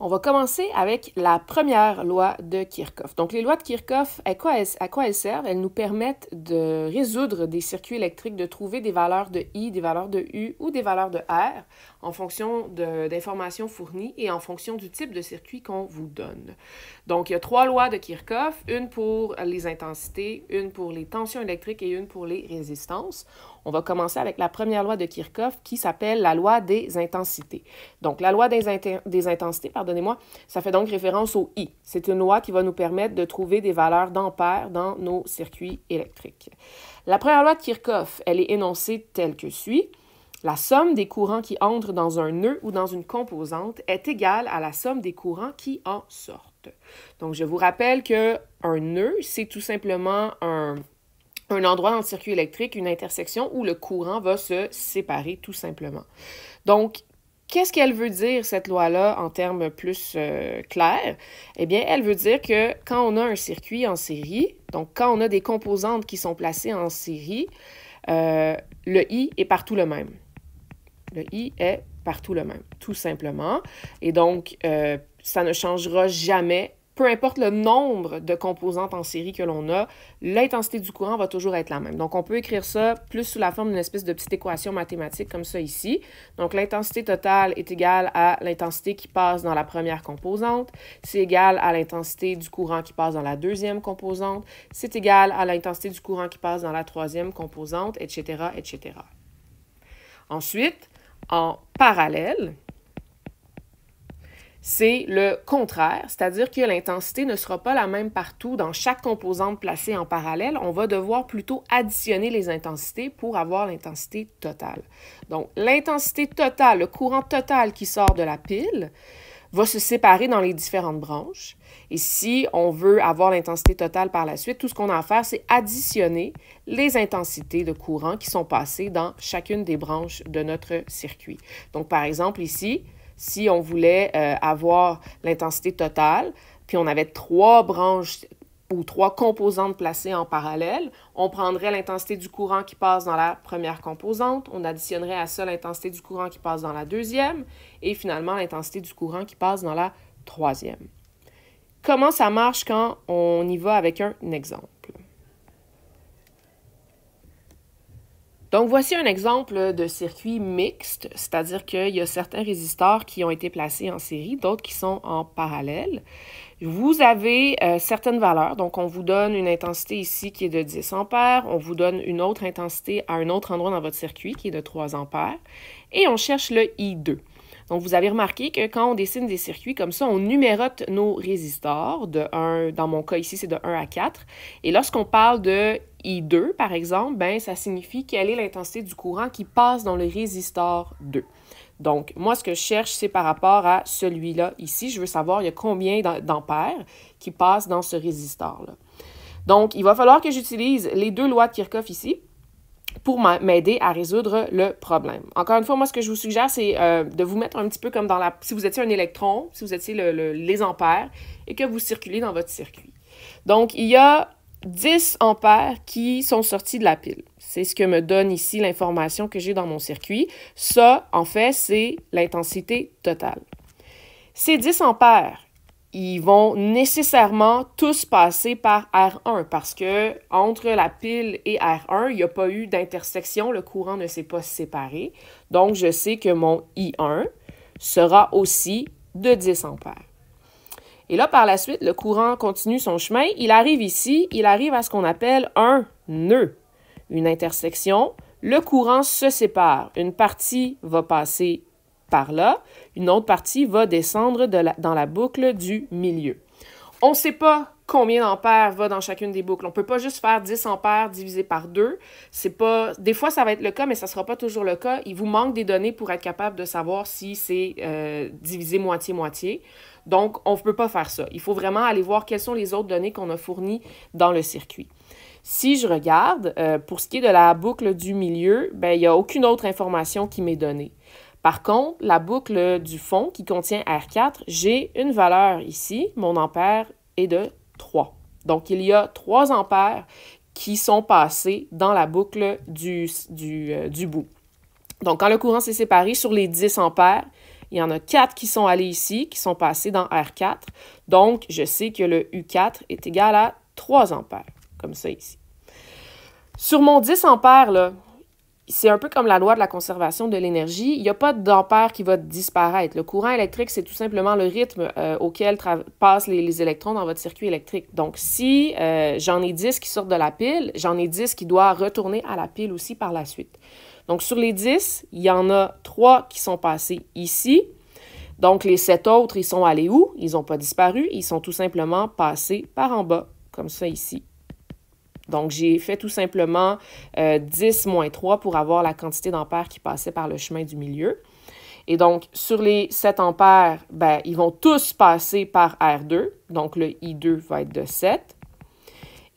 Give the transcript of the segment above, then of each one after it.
On va commencer avec la première loi de Kirchhoff. Donc, les lois de Kirchhoff, à quoi elles servent? Elles nous permettent de résoudre des circuits électriques, de trouver des valeurs de I, des valeurs de U ou des valeurs de R en fonction d'informations fournies et en fonction du type de circuit qu'on vous donne. Donc, il y a 3 lois de Kirchhoff, une pour les intensités, une pour les tensions électriques et une pour les résistances. On va commencer avec la première loi de Kirchhoff qui s'appelle la loi des intensités. Donc, la loi des intensités, pardonnez-moi, ça fait donc référence au I. C'est une loi qui va nous permettre de trouver des valeurs d'ampères dans nos circuits électriques. La première loi de Kirchhoff, elle est énoncée telle que suit. La somme des courants qui entrent dans un nœud ou dans une composante est égale à la somme des courants qui en sortent. Donc, je vous rappelle qu'un nœud, c'est tout simplement un endroit dans le circuit électrique, une intersection où le courant va se séparer tout simplement. Donc, qu'est-ce qu'elle veut dire, cette loi-là, en termes plus clairs? Eh bien, elle veut dire que quand on a un circuit en série, donc quand on a des composantes qui sont placées en série, le I est partout le même. Le I est partout le même, tout simplement. Et donc, ça ne changera jamais. Peu importe le nombre de composantes en série que l'on a, l'intensité du courant va toujours être la même. Donc, on peut écrire ça plus sous la forme d'une espèce de petite équation mathématique comme ça ici. Donc, l'intensité totale est égale à l'intensité qui passe dans la première composante. C'est égal à l'intensité du courant qui passe dans la deuxième composante. C'est égal à l'intensité du courant qui passe dans la troisième composante, etc., etc. Ensuite, en parallèle, c'est le contraire, c'est-à-dire que l'intensité ne sera pas la même partout dans chaque composante placée en parallèle. On va devoir plutôt additionner les intensités pour avoir l'intensité totale. Donc, l'intensité totale, le courant total qui sort de la pile, va se séparer dans les différentes branches. Et si on veut avoir l'intensité totale par la suite, tout ce qu'on a à faire, c'est additionner les intensités de courant qui sont passées dans chacune des branches de notre circuit. Donc, par exemple, ici, si on voulait avoir l'intensité totale, puis on avait 3 branches ou 3 composantes placées en parallèle, on prendrait l'intensité du courant qui passe dans la première composante, on additionnerait à ça l'intensité du courant qui passe dans la deuxième, et finalement l'intensité du courant qui passe dans la troisième. Comment ça marche quand on y va avec un exemple? Donc, voici un exemple de circuit mixte, c'est-à-dire qu'il y a certains résistors qui ont été placés en série, d'autres qui sont en parallèle. Vous avez certaines valeurs, donc on vous donne une intensité ici qui est de 10 ampères, on vous donne une autre intensité à un autre endroit dans votre circuit qui est de 3 ampères, et on cherche le I2. Donc, vous avez remarqué que quand on dessine des circuits comme ça, on numérote nos résistors de 1, dans mon cas ici, c'est de 1 à 4. Et lorsqu'on parle de I2, par exemple, ben, ça signifie quelle est l'intensité du courant qui passe dans le résistor 2. Donc, moi, ce que je cherche, c'est par rapport à celui-là ici. Je veux savoir il y a combien d'ampères qui passent dans ce résistor-là. Donc, il va falloir que j'utilise les 2 lois de Kirchhoff ici pour m'aider à résoudre le problème. Encore une fois, moi, ce que je vous suggère, c'est de vous mettre un petit peu comme dans la... Si vous étiez un électron, si vous étiez les ampères, et que vous circulez dans votre circuit. Donc, il y a 10 ampères qui sont sortis de la pile. C'est ce que me donne ici l'information que j'ai dans mon circuit. Ça, en fait, c'est l'intensité totale. Ces 10 ampères, ils vont nécessairement tous passer par R1 parce que entre la pile et R1, il n'y a pas eu d'intersection, le courant ne s'est pas séparé. Donc, je sais que mon I1 sera aussi de 10 ampères. Et là, par la suite, le courant continue son chemin. Il arrive ici, il arrive à ce qu'on appelle un nœud, une intersection. Le courant se sépare. Une partie va passer par là, une autre partie va descendre dans la boucle du milieu. On ne sait pas combien d'ampères va dans chacune des boucles. On ne peut pas juste faire 10 ampères divisé par 2. Des fois, ça va être le cas, mais ça ne sera pas toujours le cas. Il vous manque des données pour être capable de savoir si c'est divisé moitié-moitié. Donc, on ne peut pas faire ça. Il faut vraiment aller voir quelles sont les autres données qu'on a fournies dans le circuit. Si je regarde, pour ce qui est de la boucle du milieu, ben, il n'y a aucune autre information qui m'est donnée. Par contre, la boucle du fond qui contient R4, j'ai une valeur ici, mon ampère est de 3. Donc, il y a 3 ampères qui sont passés dans la boucle du bout. Donc, quand le courant s'est séparé sur les 10 ampères, Il y en a 4 qui sont allés ici, qui sont passés dans R4. Donc, je sais que le U4 est égal à 3 ampères, comme ça ici. Sur mon 10 ampères, là, c'est un peu comme la loi de la conservation de l'énergie. Il n'y a pas d'ampère qui va disparaître. Le courant électrique, c'est tout simplement le rythme auquel passent les électrons dans votre circuit électrique. Donc, si j'en ai 10 qui sortent de la pile, j'en ai 10 qui doivent retourner à la pile aussi par la suite. Donc, sur les 10, il y en a 3 qui sont passés ici. Donc, les 7 autres, ils sont allés où? Ils n'ont pas disparu. Ils sont tout simplement passés par en bas, comme ça ici. Donc, j'ai fait tout simplement 10 moins 3 pour avoir la quantité d'ampères qui passait par le chemin du milieu. Et donc, sur les 7 ampères, ben, ils vont tous passer par R2. Donc, le I2 va être de 7.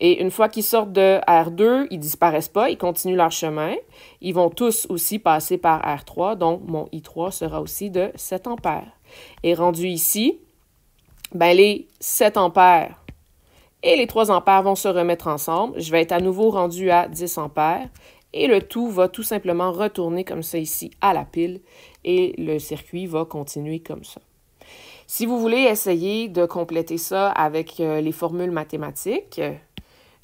Et une fois qu'ils sortent de R2, ils ne disparaissent pas, ils continuent leur chemin. Ils vont tous aussi passer par R3. Donc, mon I3 sera aussi de 7 ampères. Et rendu ici, ben, les 7 ampères et les 3 ampères vont se remettre ensemble. Je vais être à nouveau rendu à 10 ampères et le tout va tout simplement retourner comme ça ici à la pile et le circuit va continuer comme ça. Si vous voulez essayer de compléter ça avec les formules mathématiques,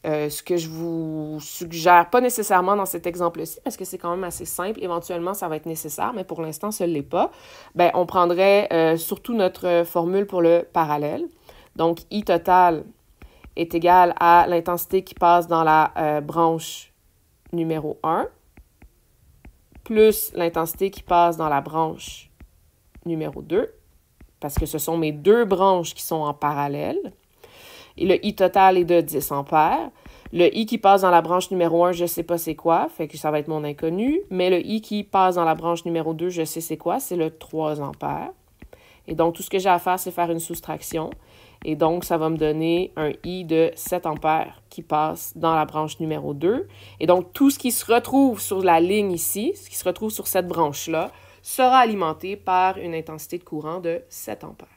ce que je vous suggère, pas nécessairement dans cet exemple-ci, parce que c'est quand même assez simple, éventuellement ça va être nécessaire, mais pour l'instant ce ne l'est pas, bien, on prendrait surtout notre formule pour le parallèle. Donc, I total est égal à l'intensité qui passe dans la branche numéro 1 plus l'intensité qui passe dans la branche numéro 2, parce que ce sont mes deux branches qui sont en parallèle. Et le I total est de 10 ampères. Le I qui passe dans la branche numéro 1, je ne sais pas c'est quoi, fait que ça va être mon inconnu. Mais le I qui passe dans la branche numéro 2, je sais c'est quoi, c'est le 3 ampères. Et donc, tout ce que j'ai à faire, c'est faire une soustraction. Et donc, ça va me donner un I de 7 ampères qui passe dans la branche numéro 2. Et donc, tout ce qui se retrouve sur la ligne ici, ce qui se retrouve sur cette branche-là, sera alimenté par une intensité de courant de 7 ampères.